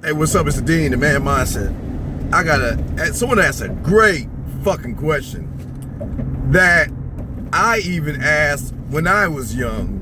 Hey, what's up? It's the Dean, the Man Mindset. Someone asked a great fucking question that I even asked when I was young.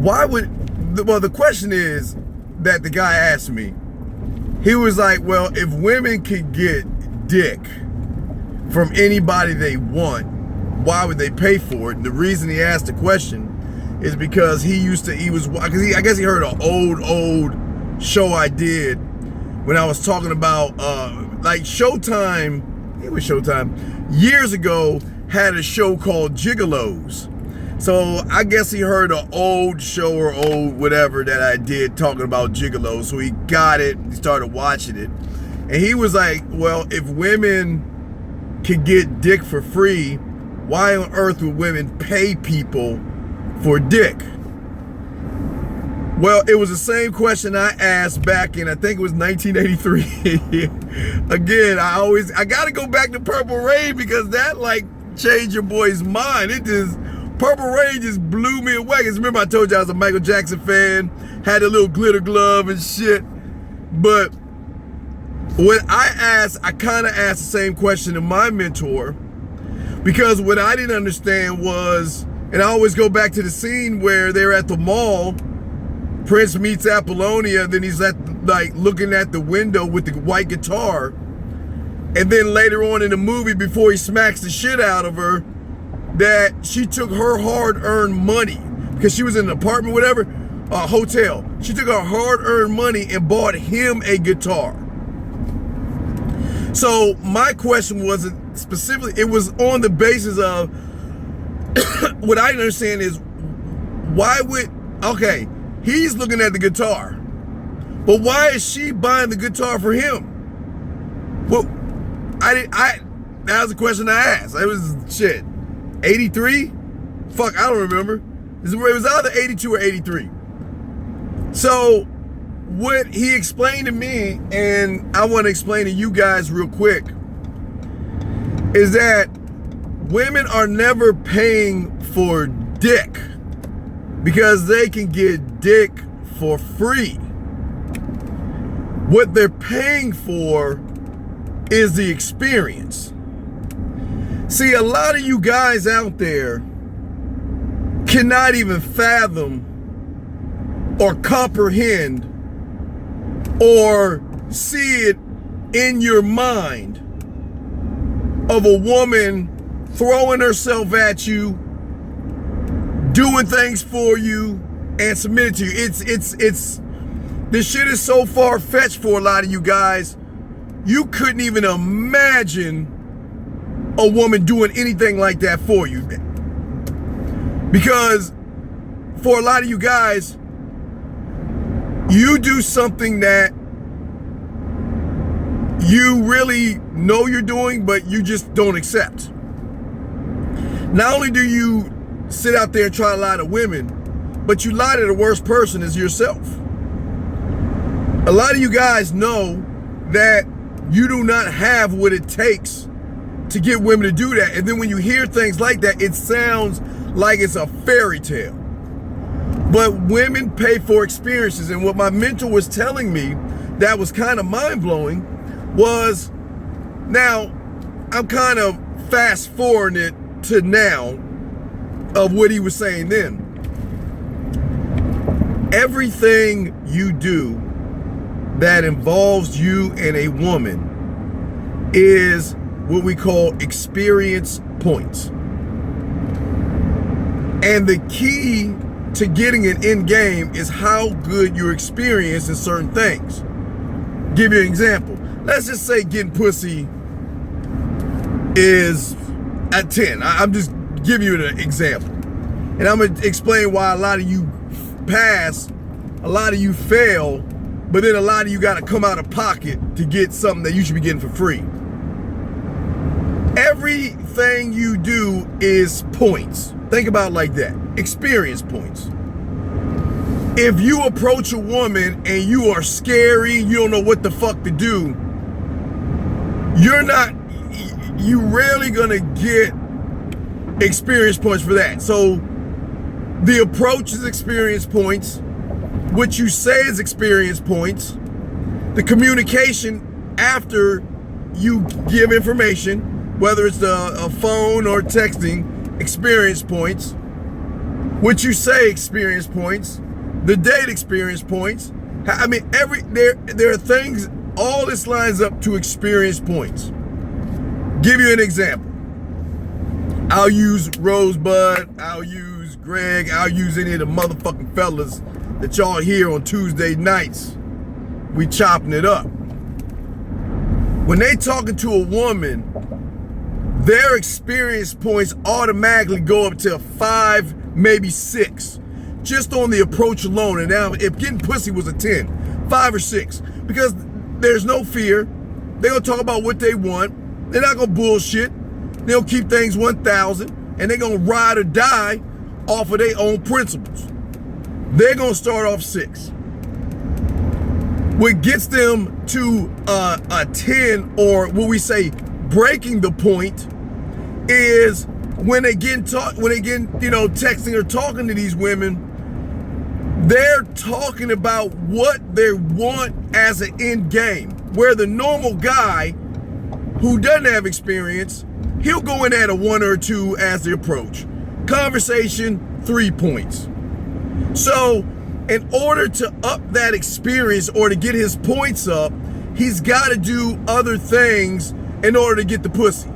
The question is that the guy asked me, he was like, well, if women could get dick from anybody they want, why would they pay for it? And the reason he asked the question is because I guess he heard an old show I did when I was talking about like Showtime. It was Showtime years ago had a show called Gigolos. So I guess he heard an old show or old whatever that I did talking about Gigolos. So he got it, he started watching it, and he was like, well, if women could get dick for free, why on earth would women pay people for dick? Well, it was the same question I asked back in, I think it was 1983. Again, I gotta go back to Purple Rain because that like changed your boy's mind. Purple Rain just blew me away. Because remember I told you I was a Michael Jackson fan, had a little glitter glove and shit. But when I kind of asked the same question to my mentor, because what I didn't understand was, and I always go back to the scene where they're at the mall, Prince meets Apollonia, then he's looking at the window with the white guitar, and then later on in the movie, before he smacks the shit out of her, that she took her hard-earned money, because she was in an apartment, whatever, a hotel. She took her hard-earned money and bought him a guitar. So my question wasn't specifically, it was on the basis of, what I understand is, okay, he's looking at the guitar, but why is she buying the guitar for him? Well, that was the question I asked. It was, shit, 83? Fuck, I don't remember. It was either 82 or 83. So what he explained to me, and I want to explain to you guys real quick, is that women are never paying for dick because they can get dick for free. What they're paying for is the experience. See, a lot of you guys out there cannot even fathom or comprehend or see it in your mind of a woman throwing herself at you, doing things for you, and submitting to you. This shit is so far-fetched for a lot of you guys. You couldn't even imagine a woman doing anything like that for you. Because for a lot of you guys, you do something that you really know you're doing, but you just don't accept. Not only do you sit out there and try to lie to women, but you lie to the worst person is yourself. A lot of you guys know that you do not have what it takes to get women to do that. And then when you hear things like that, it sounds like it's a fairy tale. But women pay for experiences. And what my mentor was telling me that was kind of mind-blowing was, now I'm kind of fast forwarding it to now of what he was saying then. Everything you do that involves you and a woman is what we call experience points. And the key to getting an end game is how good your experience in certain things. Give you an example. Let's just say getting pussy is at 10. I'm just giving you an example. And I'm gonna explain why a lot of you pass, a lot of you fail, but then a lot of you gotta come out of pocket to get something that you should be getting for free. Everything you do is points. Think about it like that. Experience points. If you approach a woman and you are scary, you don't know what the fuck to do, you rarely gonna get experience points for that. So the approach is experience points. What you say is experience points. the communication after you give information, whether it's a phone or texting, experience points, what you say experience points, the date experience points. I mean, there are things, all this lines up to experience points. Give you an example. I'll use Rosebud, I'll use Greg, I'll use any of the motherfucking fellas that y'all hear on Tuesday nights. We chopping it up. When they talking to a woman, their experience points automatically go up to 5, maybe 6, just on the approach alone. And now, if getting pussy was a 10, 5 or 6, because there's no fear. They're gonna talk about what they want. They're not gonna bullshit. They'll keep things 1,000, and they're gonna ride or die off of their own principles. They're gonna start off 6. What gets them to a 10, or what we say breaking the point, is when they get texting or talking to these women, they're talking about what they want as an end game. Where the normal guy who doesn't have experience, he'll go in at a 1 or 2 as the approach. Conversation, 3 points. So in order to up that experience or to get his points up, he's got to do other things in order to get the pussy.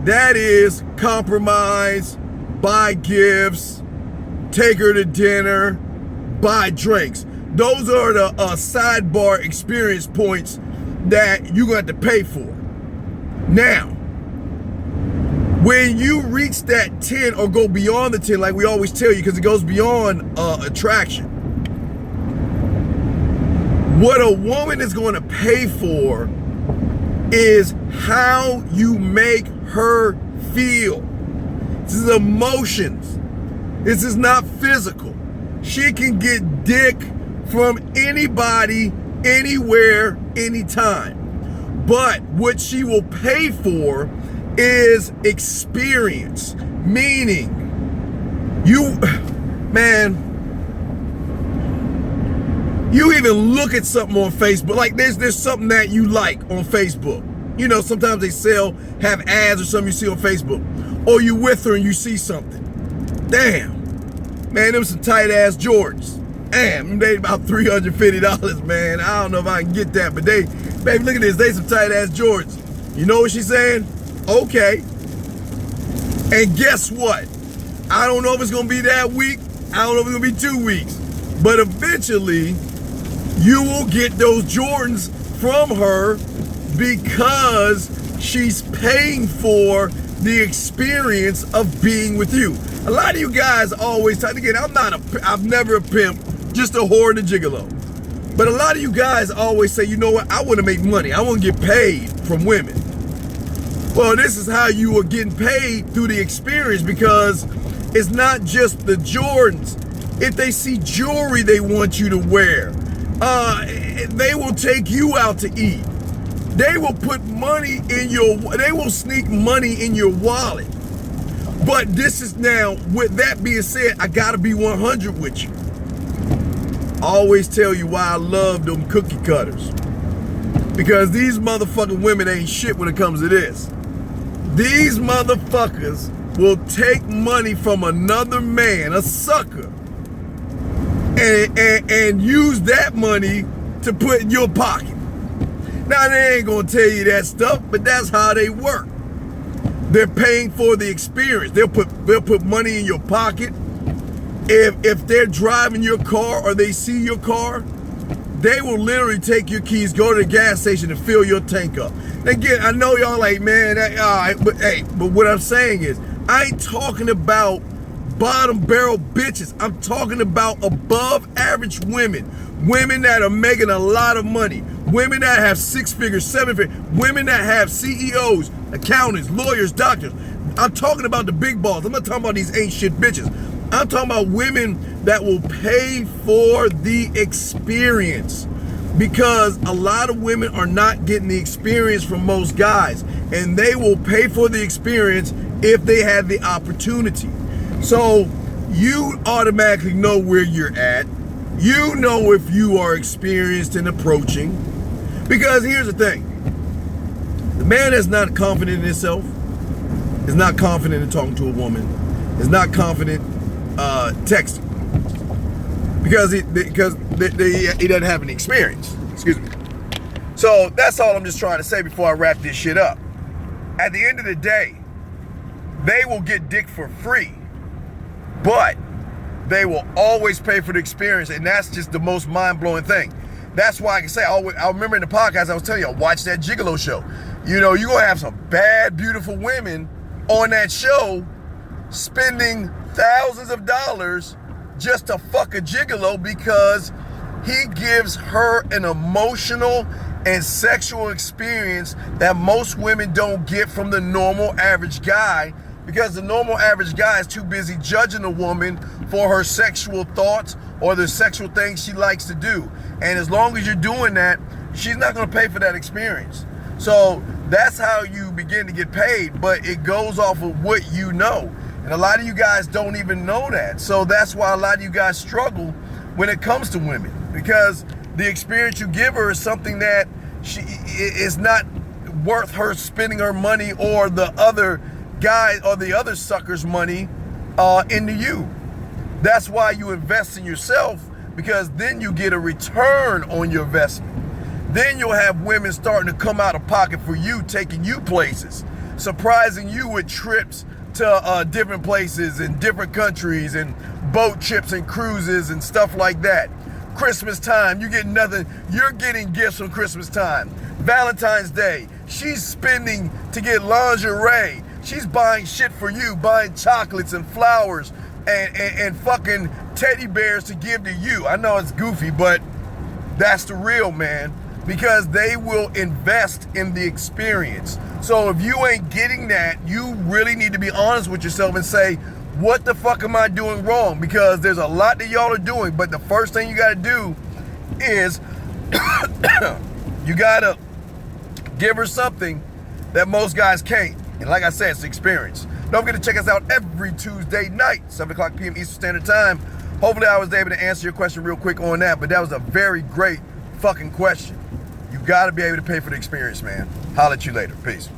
That is compromise, buy gifts, take her to dinner, buy drinks. Those are the sidebar experience points that you're going to have to pay for. Now, when you reach that 10 or go beyond the 10, like we always tell you, because it goes beyond attraction, what a woman is going to pay for is how you make her feel. This is emotions. This is not physical. She can get dick from anybody, anywhere, anytime. But what she will pay for is experience. Meaning, you even look at something on Facebook, like there's something that you like on Facebook. You know, sometimes they have ads or something you see on Facebook. Or you with her and you see something. Damn. Man, them some tight ass Jordans. Damn, they about $350, man. I don't know if I can get that, but baby, look at this. They some tight ass Jordans. You know what she's saying? Okay. And guess what? I don't know if it's gonna be that week. I don't know if it's gonna be 2 weeks. But eventually, you will get those Jordans from her because she's paying for the experience of being with you. A lot of you guys always talk, again, I'm never a pimp, just a whore and a gigolo. But a lot of you guys always say, you know what, I want to make money. I want to get paid from women. Well, this is how you are getting paid, through the experience, because it's not just the Jordans. If they see jewelry they want you to wear, they will take you out to eat. They will put money they will sneak money in your wallet. But this is now, with that being said, I gotta be 100 with you. I always tell you why I love them cookie cutters. Because these motherfucking women ain't shit when it comes to this. These motherfuckers will take money from another man, a sucker, and use that money to put in your pocket. Now, they ain't gonna tell you that stuff, but that's how they work. They're paying for the experience. They'll put money in your pocket. If they're driving your car or they see your car, they will literally take your keys, go to the gas station, and fill your tank up. Again, I know y'all like, man, all right, but what I'm saying is, I ain't talking about bottom barrel bitches. I'm talking about above average women that are making a lot of money, women that have 6 figures, 7 figures, women that have CEOs, accountants, lawyers, doctors. I'm talking about the big balls. I'm not talking about these ain't shit bitches. I'm talking about women that will pay for the experience, because a lot of women are not getting the experience from most guys, and they will pay for the experience if they have the opportunity. So you automatically know where you're at. You know if you are experienced in approaching. Because here's the thing. The man that's not confident in himself is not confident in talking to a woman, is not confident texting. Because he doesn't have any experience. Excuse me. So that's all I'm just trying to say before I wrap this shit up. At the end of the day, they will get dick for free, but they will always pay for the experience, and that's just the most mind-blowing thing. That's why I can say, I remember in the podcast I was telling you, watch that Gigolo show. You know, you're going to have some bad, beautiful women on that show spending thousands of dollars just to fuck a gigolo because he gives her an emotional and sexual experience that most women don't get from the normal average guy, because the normal average guy is too busy judging a woman for her sexual thoughts or the sexual things she likes to do. And as long as you're doing that, she's not going to pay for that experience. So that's how you begin to get paid, but it goes off of what you know. And a lot of you guys don't even know that. So that's why a lot of you guys struggle when it comes to women, because the experience you give her is something that she is not worth her spending her money or the other guy or the other sucker's money into you. That's why you invest in yourself, because then you get a return on your investment. Then you'll have women starting to come out of pocket for you, taking you places, surprising you with trips to different places in different countries and boat trips and cruises and stuff like that. Christmas time, you get nothing. You're getting gifts on Christmas time. Valentine's Day, she's spending to get lingerie. She's buying shit for you, buying chocolates and flowers and fucking teddy bears to give to you. I know it's goofy, but that's the real, man, because they will invest in the experience. So if you ain't getting that, you really need to be honest with yourself and say, what the fuck am I doing wrong? Because there's a lot that y'all are doing, but the first thing you gotta do is you gotta give her something that most guys can't. And like I said, it's experience. Don't forget to check us out every Tuesday night, 7 o'clock p.m. Eastern Standard Time. Hopefully I was able to answer your question real quick on that, but that was a very great fucking question. You gotta be able to pay for the experience, man. Holla at you later. Peace.